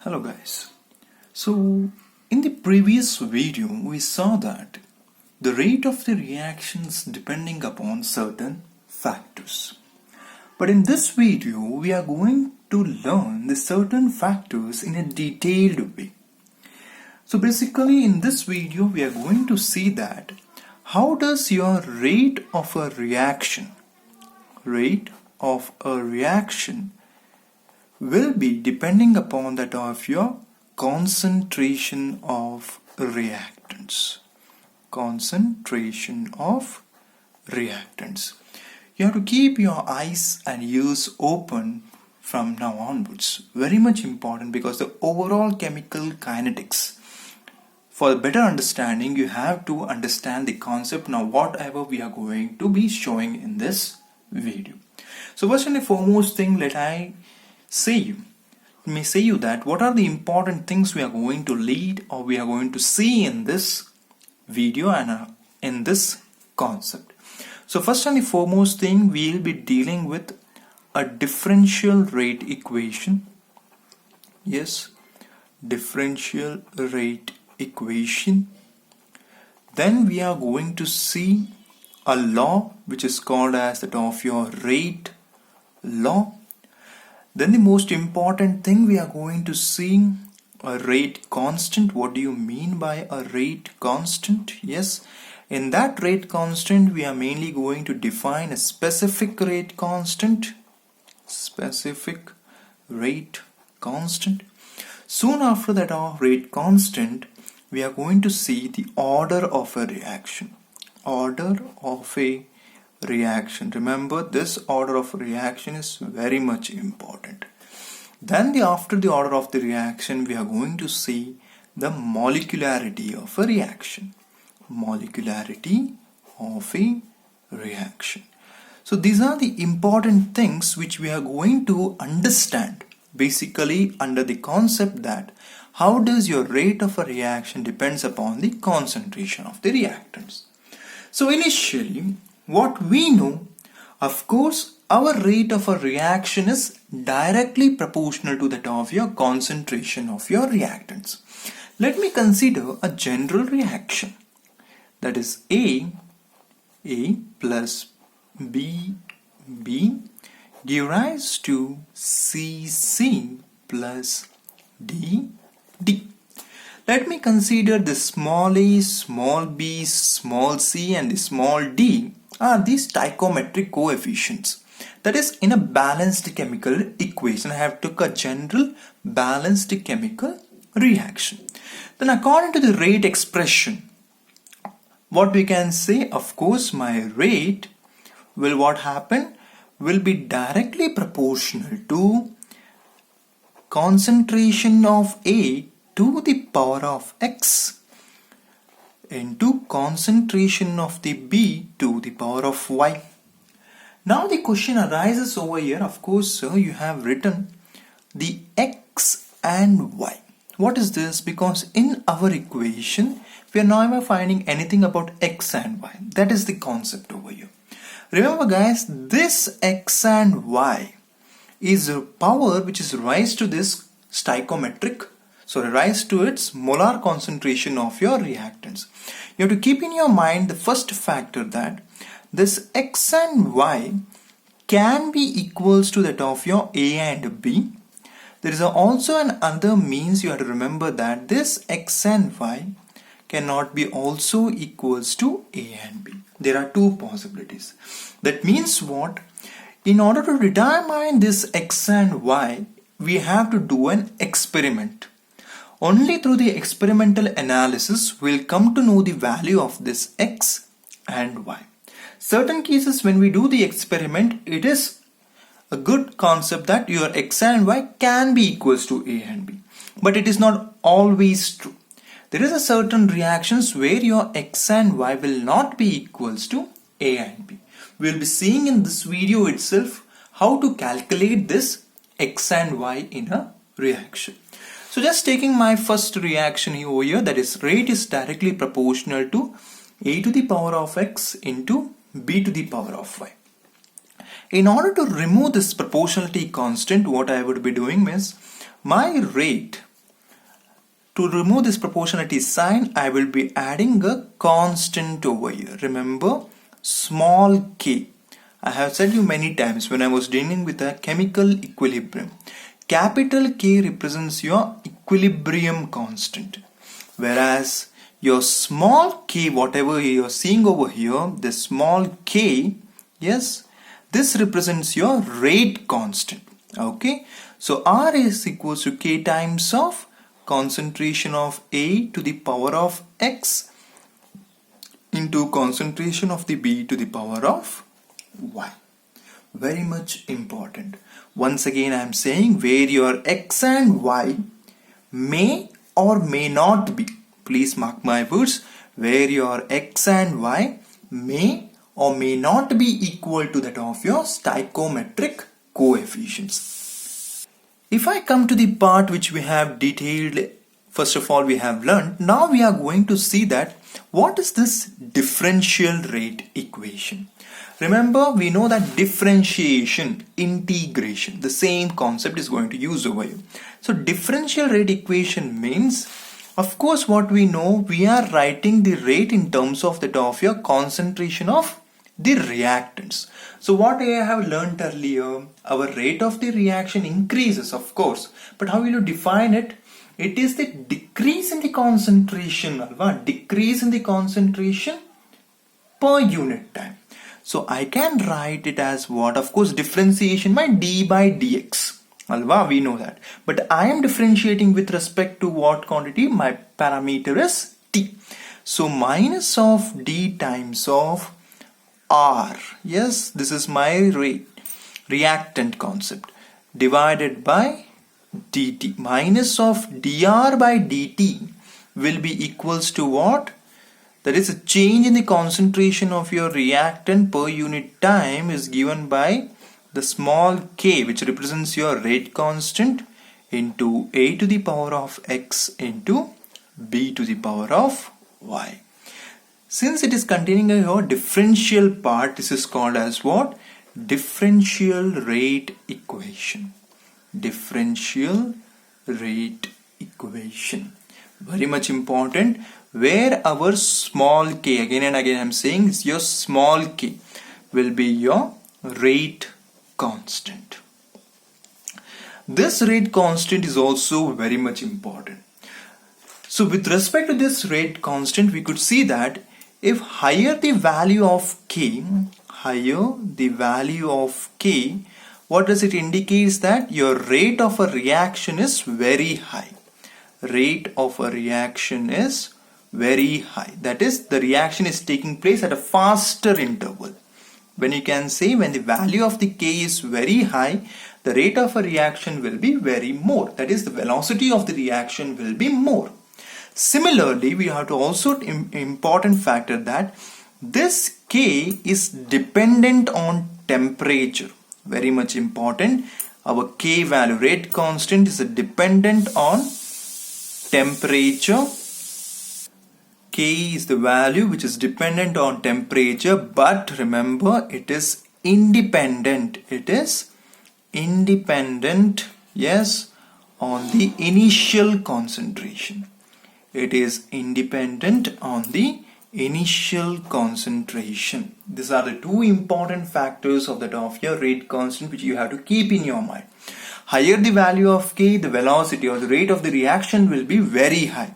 Hello guys. So in the previous video we saw that the rate of the reactions depending upon certain factors. But in this video we are going to learn the certain factors in a detailed way. So basically in this video we are going to see that how does your rate of a reaction will be depending upon that of your concentration of reactants. You have to keep your eyes and ears open from now onwards. Very much important because the overall chemical kinetics. For a better understanding, you have to understand the concept now whatever we are going to be showing in this video. So first and foremost thing, let me say you that what are the important things we are going to lead or we are going to see in this video and in this concept. So first and foremost thing, we will be dealing with a differential rate equation. Yes, differential rate equation. Then we are going to see a law which is called as that of your rate law. Then the most important thing, we are going to see a rate constant. What do you mean by a rate constant? Yes, in that rate constant we are mainly going to define a specific rate constant. Soon after that our rate constant, we are going to see the order of a reaction. Remember, this order of reaction is very much important. Then after the order of the reaction, we are going to see the molecularity of a reaction. So these are the important things which we are going to understand basically under the concept that how does your rate of a reaction depends upon the concentration of the reactants. So initially, what we know, of course, our rate of a reaction is directly proportional to that of your concentration of your reactants. Let me consider a general reaction, that is A plus B give rise to C plus D. Let me consider the small a, small b, small c and the small d are the stoichiometric coefficients. That is, in a balanced chemical equation, I have took a general balanced chemical reaction. Then according to the rate expression, what we can say, of course, my rate will will be directly proportional to concentration of A to the power of x into concentration of the B to the power of y. Now the question arises over here, of course, sir, you have written the x and y. What is this? Because in our equation, we are never finding anything about x and y. That is the concept over here. Remember guys, this x and y is a power which is raised to this stoichiometric, so rise to its molar concentration of your reactants. You have to keep in your mind the first factor that this x and y can be equals to that of your A and B. There is also another means you have to remember that this x and y cannot be also equals to A and B. There are two possibilities. That means what? In order to determine this x and y, we have to do an experiment. Only through the experimental analysis we'll come to know the value of this x and y. Certain cases when we do the experiment, it is a good concept that your x and y can be equals to A and B. But it is not always true. There is a certain reactions where your x and y will not be equals to A and B. We will be seeing in this video itself how to calculate this x and y in a reaction. So just taking my first reaction over here, that is rate is directly proportional to A to the power of x into B to the power of y. In order to remove this proportionality constant, what I would be doing is my rate To remove this proportionality sign, I will be adding a constant over here. Remember, small k. I have said you many times when I was dealing with a chemical equilibrium. Capital K represents your equilibrium constant. Whereas your small k, whatever you are seeing over here, the small k, yes, this represents your rate constant. Okay, so R is equals to k times of concentration of A to the power of X into concentration of the B to the power of Y. Very much important. Once again I am saying where your X and Y may or may not be. Please mark my words. Where your X and Y may or may not be equal to that of your stoichiometric coefficients. If I come to the part which we have detailed, first of all we have learned, now we are going to see that what is this differential rate equation. Remember, we know that differentiation, integration, the same concept is going to use over here. So differential rate equation means, of course what we know, we are writing the rate in terms of that of your concentration of the reactants. So what I have learned earlier, our rate of the reaction increases, of course, but how will you define it? It is the decrease in the concentration, decrease in the concentration per unit time. So I can write it as what? Of course, differentiation by d by dx. We know that. But I am differentiating with respect to what quantity? My parameter is t. So minus of d times of R, yes, this is my rate, reactant concept, divided by dt. Minus of dr by dt will be equals to what? That is a change in the concentration of your reactant per unit time is given by the small k, which represents your rate constant, into a to the power of x into b to the power of y. Since it is containing a differential part, this is called as what? Differential rate equation. Differential rate equation. Very much important. Where our small k, again and again I am saying, is your small k will be your rate constant. This rate constant is also very much important. So with respect to this rate constant, we could see that if higher the value of k, what does it indicate? That your rate of a reaction is very high. Rate of a reaction is very high. That is, the reaction is taking place at a faster interval. When you can say when the value of the k is very high, the rate of a reaction will be very more. That is, the velocity of the reaction will be more. Similarly, we have to also important factor that this k is dependent on temperature. Very much important. Our k value, rate constant, is dependent on temperature. K is the value which is dependent on temperature, but remember, it is independent. It is independent, yes, on the initial concentration. It is independent on the initial concentration. These are the two important factors of your rate constant which you have to keep in your mind. Higher the value of k, the velocity or the rate of the reaction will be very high.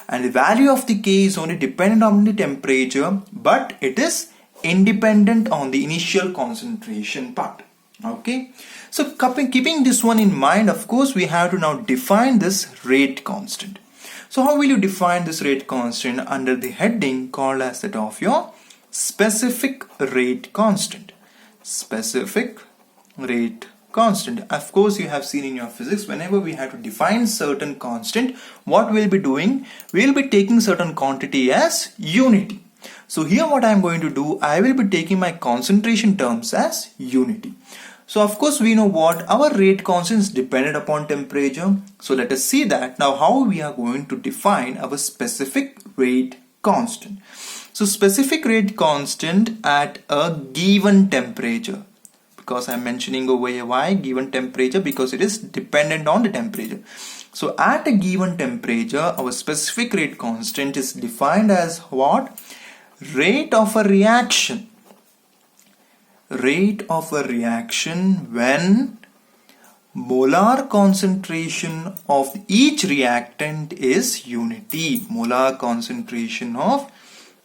And the value of the k is only dependent on the temperature, but it is independent on the initial concentration part. Okay. So keeping this one in mind, of course, we have to now define this rate constant. So how will you define this rate constant? Under the heading called as that of your specific rate constant. Specific rate constant. Of course, you have seen in your physics, whenever we have to define certain constant, what we'll be doing? We'll be taking certain quantity as unity. So here what I am going to do, I will be taking my concentration terms as unity. So of course we know what our rate constant is dependent upon temperature. So let us see that now how we are going to define our specific rate constant. So specific rate constant at a given temperature. Because I am mentioning over here why given temperature, because it is dependent on the temperature. So at a given temperature, our specific rate constant is defined as what? Rate of a reaction. Rate of a reaction when molar concentration of each reactant is unity. Molar concentration of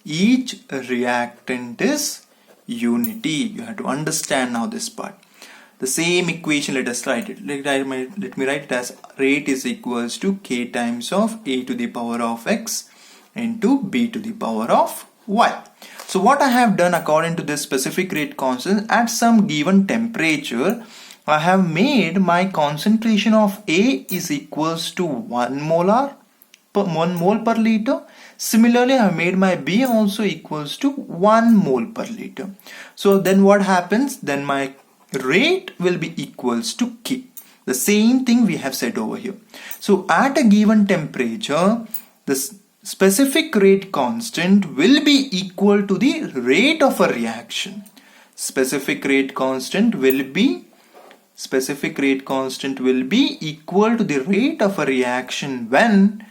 each reactant is unity. You have to understand now this part. The same equation, let us write it. Let me write it as rate is equals to k times of a to the power of x into b to the power of y. So what I have done according to this specific rate constant, at some given temperature, I have made my concentration of A is equals to 1 mole per liter. Similarly, I have made my B also equals to 1 mole per liter. So then what happens? Then my rate will be equals to K. The same thing we have said over here. So at a given temperature, this specific rate constant will be equal to the rate of a reaction. Specific rate constant will be equal to the rate of a reaction when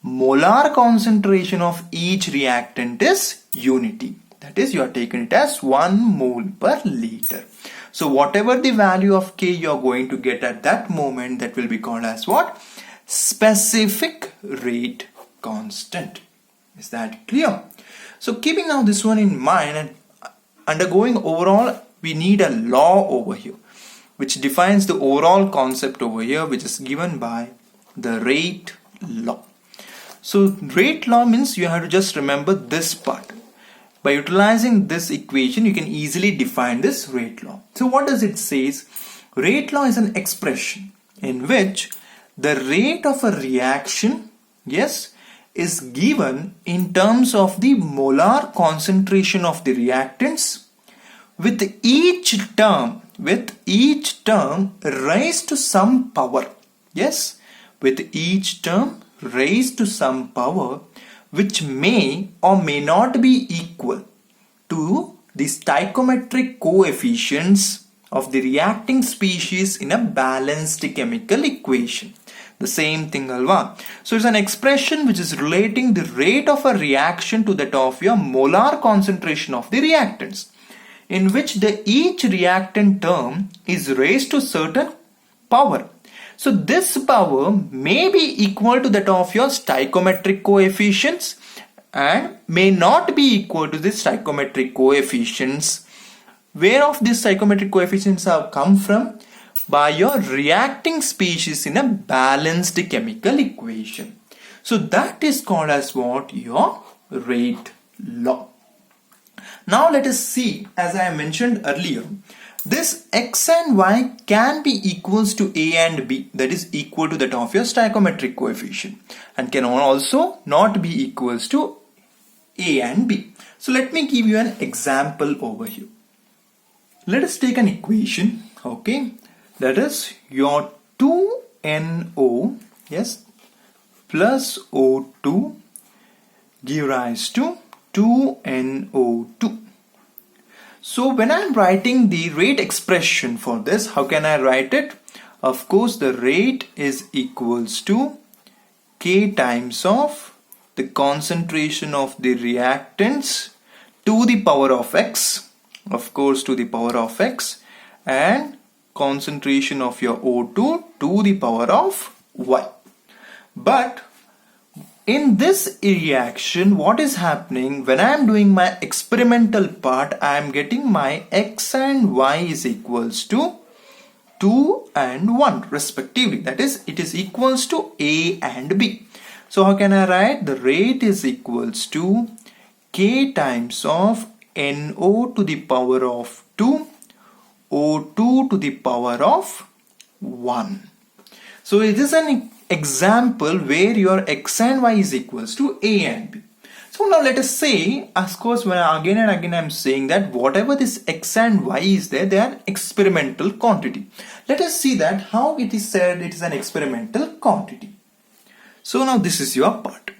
molar concentration of each reactant is unity. That is, you are taking it as 1 mole per liter. So whatever the value of K you are going to get at that moment, that will be called as what? Specific rate constant. Is that clear? So keeping now this one in mind and undergoing overall, we need a law over here which defines the overall concept over here, which is given by the rate law. So rate law means you have to just remember this part. By utilizing this equation, you can easily define this rate law. So what does it say? Rate law is an expression in which the rate of a reaction, yes, is given in terms of the molar concentration of the reactants with each term raised to some power. Yes, with each term raised to some power which may or may not be equal to the stoichiometric coefficients of the reacting species in a balanced chemical equation. The same thing, alva. So it's an expression which is relating the rate of a reaction to that of your molar concentration of the reactants, in which each reactant term is raised to certain power. So this power may be equal to that of your stoichiometric coefficients and may not be equal to the stoichiometric coefficients. Whereof these stoichiometric coefficients have come from? By your reacting species in a balanced chemical equation. So that is called as what? Your rate law. Now let us see, as I mentioned earlier, this x and y can be equals to a and b, that is equal to that of your stoichiometric coefficient, and can also not be equals to a and b. So let me give you an example over here. Let us take an equation, okay, that is your 2NO, yes, plus O2 give rise to 2NO2. So when I am writing the rate expression for this, how can I write it? Of course, the rate is equals to K times of the concentration of the reactants to the power of X, of course to the power of X, and concentration of your O2 to the power of Y. But in this reaction, what is happening when I am doing my experimental part? I am getting my X and Y is equals to 2 and 1 respectively. That is, it is equals to A and B. So how can I write? The rate is equals to K times of NO to the power of 2, O2 to the power of 1. So it is an example where your X and Y is equals to A and B. So now let us say, of course, when again and again I am saying that whatever this X and Y is there, they are experimental quantity. Let us see that how it is said it is an experimental quantity. So now this is your part.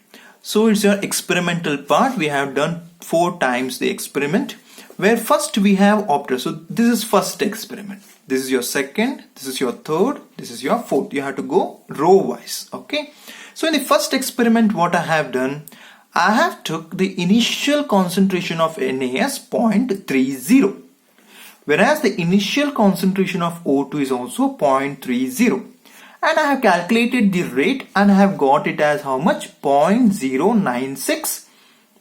So it's your experimental part. We have done 4 times the experiment. where first we have observed. So this is first experiment. This is your second, this is your third, this is your fourth. You have to go row wise. Okay. So in the first experiment, what I have done, I have took the initial concentration of Na as 0.30, whereas the initial concentration of O2 is also 0.30, and I have calculated the rate and I have got it as how much? 0.096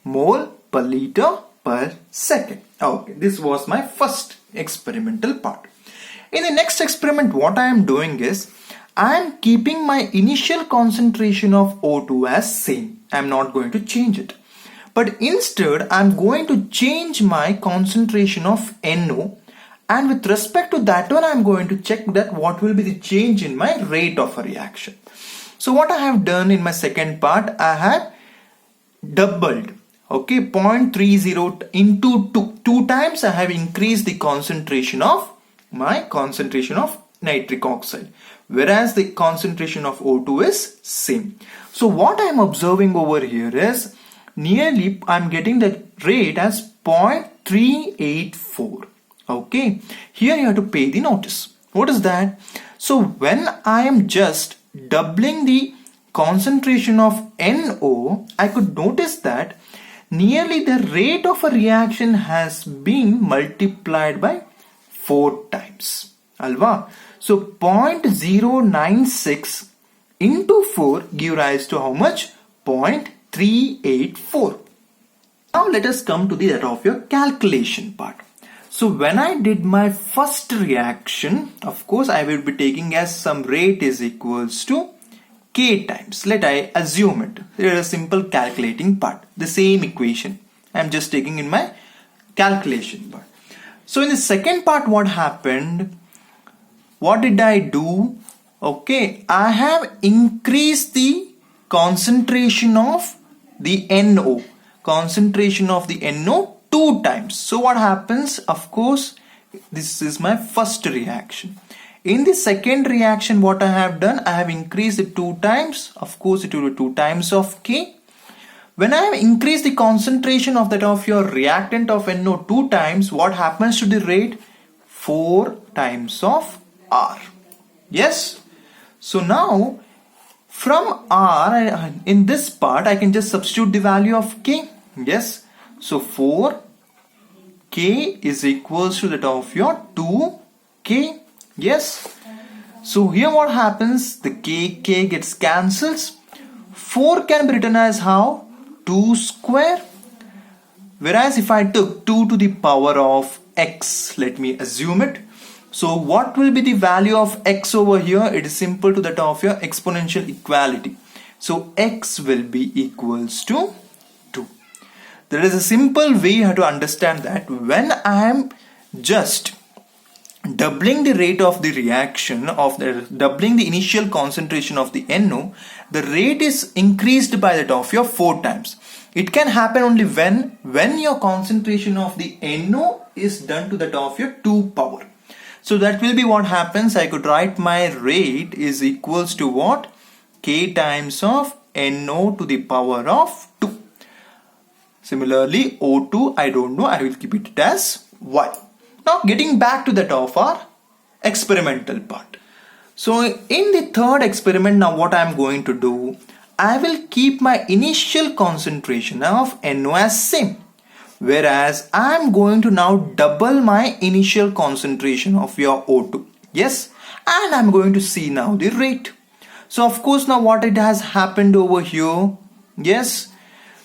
mole per liter per second. Okay, this was my first experimental part. In the next experiment, what I am doing is I am keeping my initial concentration of O2 as same. I am not going to change it. But instead, I am going to change my concentration of NO, and with respect to that one, I am going to check that what will be the change in my rate of a reaction. So what I have done in my second part, I have doubled. Okay, 0.30 into 2. 2 times I have increased the concentration of nitric oxide, whereas the concentration of O2 is same. So what I am observing over here is nearly I am getting the rate as 0.384. Okay, here you have to pay the notice. What is that? So when I am just doubling the concentration of NO, I could notice that nearly the rate of a reaction has been multiplied by 4 times. Alva. So 0.096 into 4 give rise to how much? 0.384. Now let us come to that of your calculation part. So when I did my first reaction, of course I will be taking as some rate is equals to K times. Let I assume it. There is a simple calculating part. The same equation I am just taking in my calculation part. So in the second part, what happened? What did I do? Okay, I have increased the concentration of the NO. Concentration of the NO 2 times. So what happens? Of course, this is my first reaction. In the second reaction, what I have done, I have increased it 2 times. Of course, it will be 2 times of K. When I have increased the concentration of that of your reactant of NO 2 times, what happens to the rate? 4 times of R. Yes. So now from R, in this part, I can just substitute the value of K. Yes. So 4 K is equals to that of your 2K. Yes. So here what happens? The K gets cancels. 4 can be written as how? 2 square. Whereas if I took 2 to the power of x, let me assume it. So what will be the value of x over here? It is simple to that of your exponential equality. So x will be equals to 2. There is a simple way you have to understand that when I am just doubling the rate of the reaction doubling the initial concentration of the NO, the rate is increased by that of your 4 times. It can happen only when your concentration of the NO is done to that of your 2 power. So that will be what happens. I could write my rate is equals to what? K times of NO to the power of 2. Similarly, O2, I don't know. I will keep it as Y. Now getting back to that of our experimental part. So in the third experiment, now what I am going to do, I will keep my initial concentration of NO as same. Whereas I am going to now double my initial concentration of your O2. Yes. And I am going to see now the rate. So of course now what it has happened over here. Yes.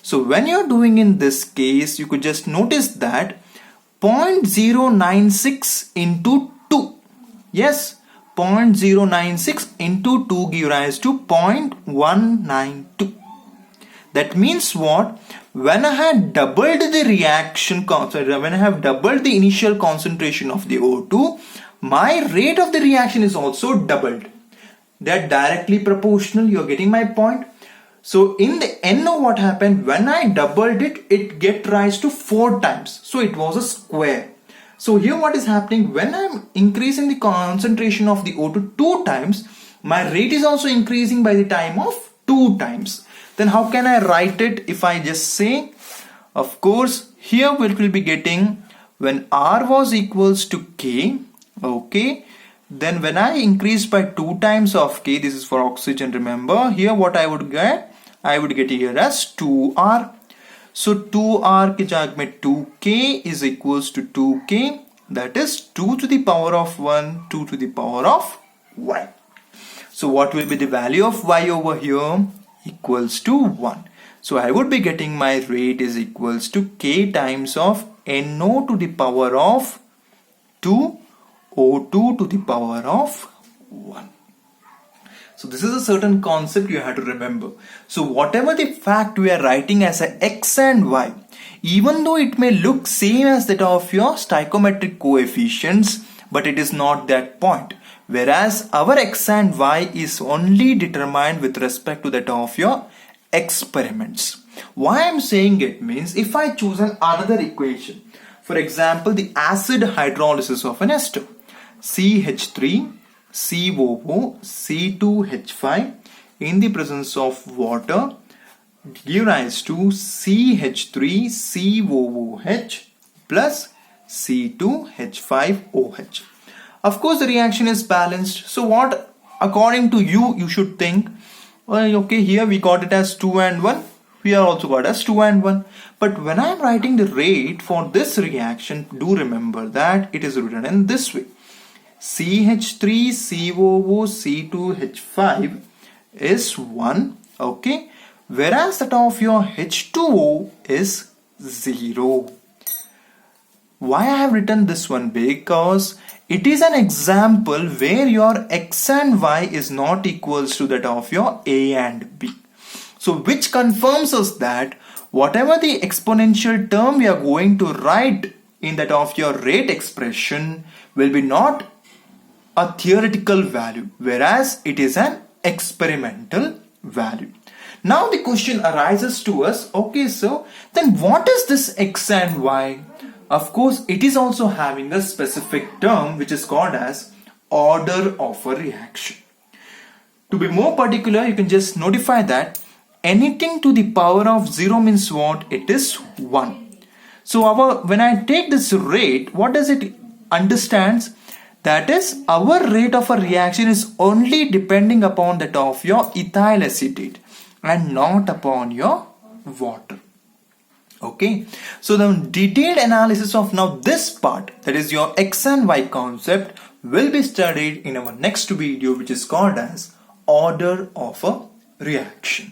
So when you are doing in this case, you could just notice that 0.096 into 2. Yes, 0.096 into 2 give rise to 0.192. That means what? When I had doubled the reaction, when I have doubled the initial concentration of the O2, my rate of the reaction is also doubled. They are directly proportional. You are getting my point? So in the NO, what happened? When I doubled it, it get rise to 4 times. So it was a square. So here what is happening? When I am increasing the concentration of the O2 2 times, my rate is also increasing by the time of 2 times. Then how can I write it if I just say? Of course, here we will be getting when R was equals to K, okay, then when I increase by 2 times of K, this is for oxygen, remember, here what I would get here as 2R. So 2R के जाग में 2K is equals to 2K, that is 2 to the power of 1, 2 to the power of Y. So what will be the value of Y over here? Equals to 1. So I would be getting my rate is equals to K times of NO to the power of 2, O2 to the power of 1. So this is a certain concept you have to remember. So whatever the fact we are writing as a X and Y, even though it may look same as that of your stoichiometric coefficients, but it is not that point. Whereas our X and Y is only determined with respect to that of your experiments. Why I am saying it means if I choose another equation, for example the acid hydrolysis of an ester, CH3 COO C2H5 in the presence of water give rise to CH3 COOH plus C2H5OH. Of course the reaction is balanced. So what according to you should think, well, okay, here we got it as 2 and 1, here also got as 2 and 1. But when I am writing the rate for this reaction, do remember that it is written in this way. CH3COO C2H5 is 1, okay, whereas that of your H2O is 0. Why I have written this one? Because it is an example where your X and Y is not equals to that of your A and B. So which confirms us that whatever the exponential term we are going to write in that of your rate expression will be not a theoretical value, whereas it is an experimental value. Now the question arises to us, okay, so then what is this X and Y? Of course, it is also having a specific term which is called as order of a reaction. To be more particular, you can just notify that anything to the power of 0 means what? It is 1. So when I take this rate, what does it understands? That is, our rate of a reaction is only depending upon that of your ethyl acetate and not upon your water. Okay, so the detailed analysis of now this part, that is your X and Y concept, will be studied in our next video, which is called as order of a reaction.